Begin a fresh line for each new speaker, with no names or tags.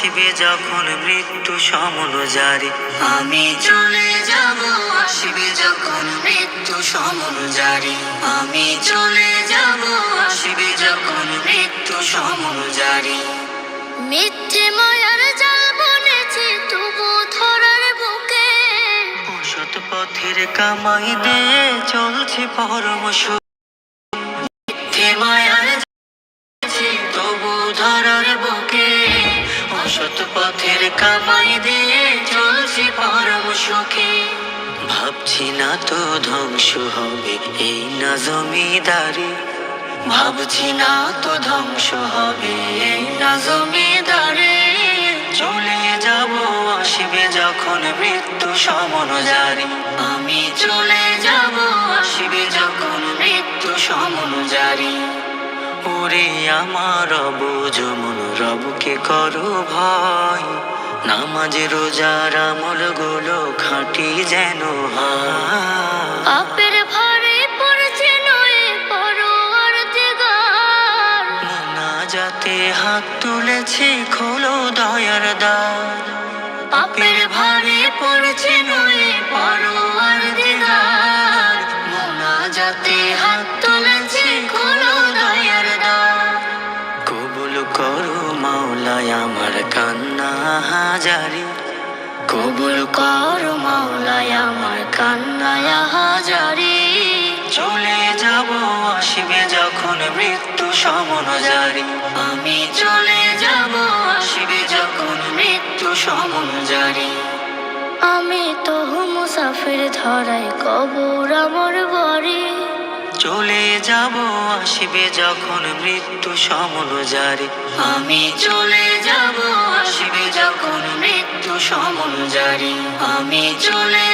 আসবে যখন মৃত্যু সমন জারি, আমি চলে যাব আসবে যখন মৃত্যু সমন জারি, আমি চলে যাব আসবে যখন মৃত্যু সমন জারি।
মিথ্যে মায়ার জাল বুনেছি তবু ধরার বুকে,
অসৎ পথের কামাই দিয়ে চলছে পরম সুখ। মিথ্যে মায়ার তবু ধরার বুকে, অসৎ পথের কামাই দিয়ে চলছে পরম সুখে। ভাবছি না তো ধ্বংস হবে এই না জমিদারি, ভাবছি না তো ধ্বংস হবে এই না জমিদারি। চলে যাব আসবে যখন মৃত্যু সমন জারি, আমি চলে যাব আসবে যখন মৃত্যু সমন জারি। ওরে আমার রব যমন রবকে করো ভয়, নামাজ রোজার আমল গুলো খাঁটি যেন হয়।
পাপের ভারে পড়ছে নয়ে পরোয়ার দিগার,
মোনাজাতে হাত তুলেছি খোলো দয়ার দ্বার। পাপের ভারে পড়ছে নয়ে পরোয়ার দিগার, মোনাজাতে হাত তুলেছি খোলো দয়ার দ্বার। কবুল করো মাওলায় আমার কান্না হাজারি, কবুল করো মাওলায় আমার কান্না হাজারি। চলে যাব আসবে যখন মৃত্যু সমন জারি, আমি চলে যাব আসবে যখন মৃত্যু সমন জারি।
আমি তো মুসাফির ধরাই কবর আমার বাড়ি,
চলে যাব আসবে যখন মৃত্যু সমন জারি, আমি চলে যাব আসবে যখন মৃত্যু সমন জারি, আমি চলে